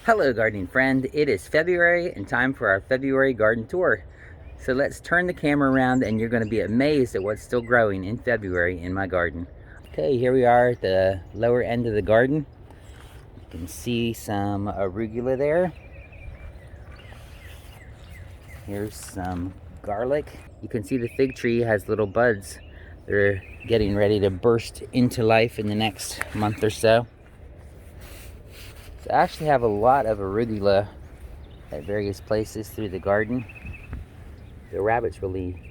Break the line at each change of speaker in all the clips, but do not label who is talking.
Hello gardening friend, it is February and time for our February garden tour. So let's turn the camera around and you're going to be amazed at what's still growing in February in my garden. Okay, here we are at the lower end of the garden. You can see some arugula there. Here's some garlic. You can see the fig tree has little buds. They're getting ready to burst into life in the next month or so. So I actually have a lot of arugula at various places through the garden. The rabbits really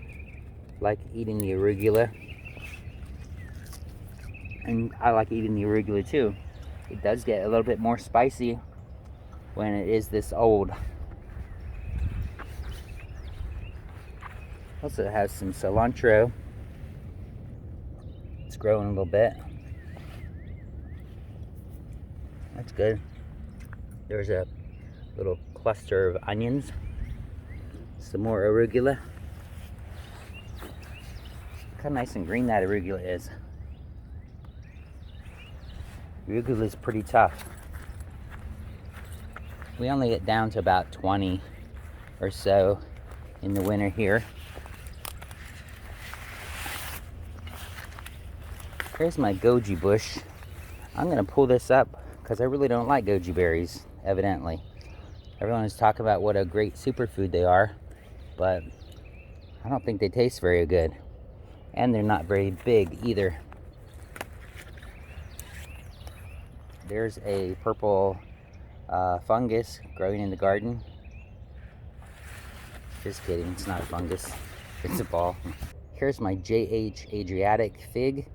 like eating the arugula, and I like eating the arugula too. It does get a little bit more spicy when it is this old. Also has some cilantro. It's growing a little bit. That's good. There's a little cluster of onions. Some more arugula. Look how nice and green that arugula is. Arugula is pretty tough. We only get down to about 20 or so in the winter here. Here's my goji bush. I'm gonna pull this up because I really don't like goji berries, evidently. Everyone is talking about what a great superfood they are, but I don't think they taste very good. And they're not very big either. There's a purple fungus growing in the garden. Just kidding, it's not a fungus, it's a ball. Here's my JH Adriatic fig.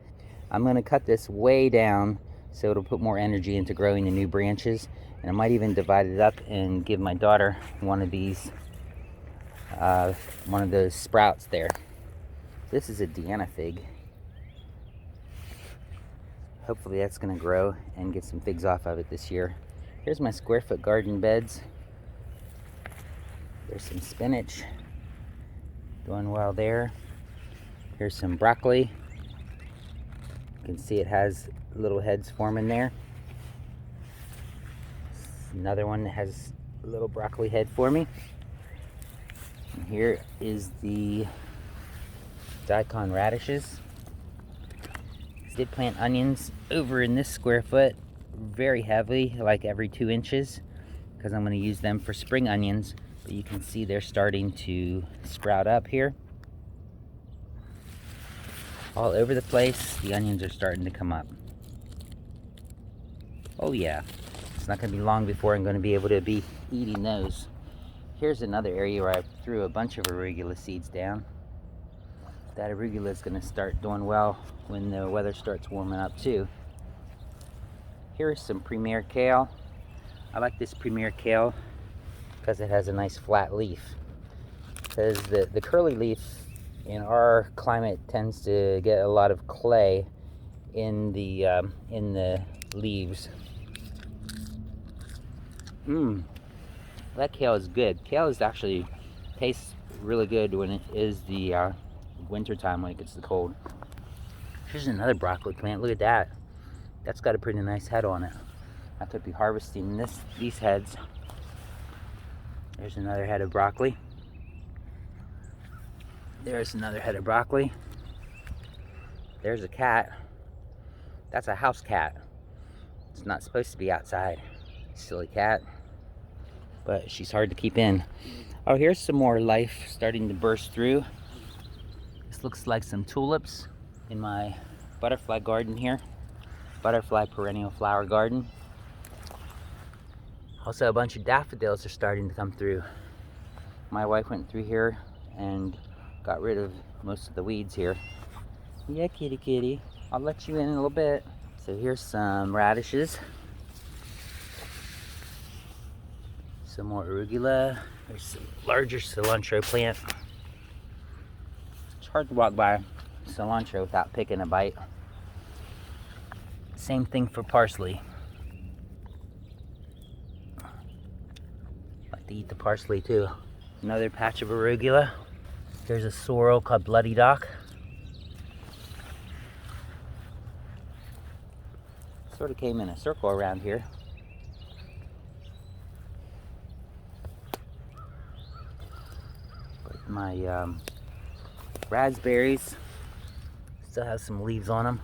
I'm gonna cut this way down so it'll put more energy into growing the new branches. And I might even divide it up and give my daughter one of these, one of those sprouts there. This is a Deanna fig. Hopefully that's gonna grow and get some figs off of it this year. Here's my square foot garden beds. There's some spinach doing well there. Here's some broccoli. You can see it has little heads forming there. Another one that has a little broccoli head forming. And here is the daikon radishes. I did plant onions over in this square foot very heavily, like every 2 inches, because I'm going to use them for spring onions. But you can see they're starting to sprout up here. All over the place, the onions are starting to come up. Oh yeah, it's not going to be long before I'm going to be able to be eating those. Here's another area where I threw a bunch of arugula seeds down. That arugula is going to start doing well when the weather starts warming up too. Here's some Premier kale. I like this Premier kale because it has a nice flat leaf. Because the curly leaf in our climate tends to get a lot of clay in the leaves. That kale is good. Kale is actually tastes really good when it is the winter time, when it gets the cold. Here's another broccoli plant. Look at that. That's got a pretty nice head on it. I could be harvesting these heads. There's another head of broccoli. There's another head of broccoli. There's a cat. That's a house cat. It's not supposed to be outside. Silly cat. But she's hard to keep in. Oh, here's some more life starting to burst through. This looks like some tulips in my butterfly garden here. Butterfly perennial flower garden. Also, a bunch of daffodils are starting to come through. My wife went through here and got rid of most of the weeds here. Yeah, kitty kitty. I'll let you in a little bit. So here's some radishes. Some more arugula. There's some larger cilantro plant. It's hard to walk by cilantro without picking a bite. Same thing for parsley. Like to eat the parsley too. Another patch of arugula. There's a sorrel called Bloody Dock. Sort of came in a circle around here. my raspberries. Still have some leaves on them.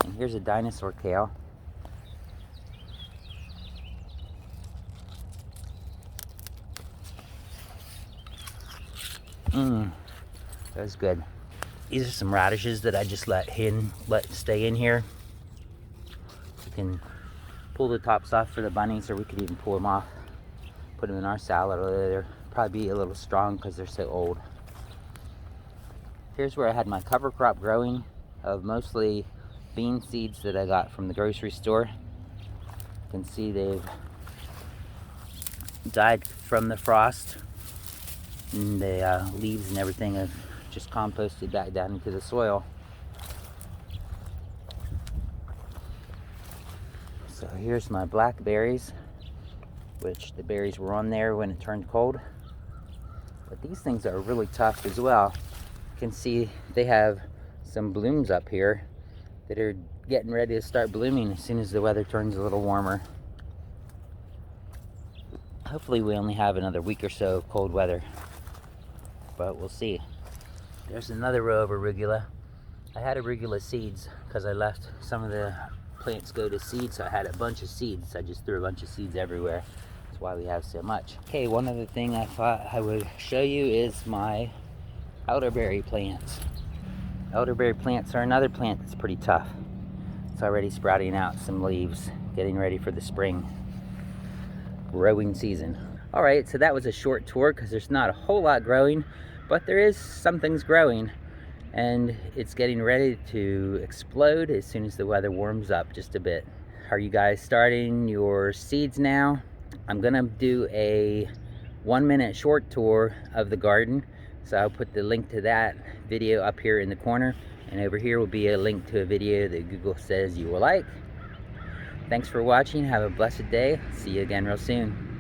And here's a dinosaur kale. That was good. These are some radishes that I just let stay in here. We can pull the tops off for the bunnies, or we could even pull them off, put them in our salad. They'll probably be a little strong because they're so old. Here's where I had my cover crop growing of mostly bean seeds that I got from the grocery store. You can see they've died from the frost, and the leaves and everything have just composted back down into the soil. So here's my blackberries, which the berries were on there when it turned cold. But these things are really tough as well. You can see they have some blooms up here that are getting ready to start blooming as soon as the weather turns a little warmer. Hopefully we only have another week or so of cold weather, but we'll see. There's another row of arugula. I had arugula seeds because I left some of the plants go to seed, so I had a bunch of seeds. I just threw a bunch of seeds everywhere. That's why we have so much. Okay, one other thing I thought I would show you is my elderberry plants. Elderberry plants are another plant that's pretty tough. It's already sprouting out some leaves, getting ready for the spring growing season. All right, so that was a short tour because there's not a whole lot growing, but there is some things growing, and it's getting ready to explode as soon as the weather warms up just a bit. Are you guys starting your seeds now? I'm gonna do a 1-minute short tour of the garden, so I'll put the link to that video up here in the corner, and over here will be a link to a video that Google says you will like. Thanks for watching. Have a blessed day. See you again real soon.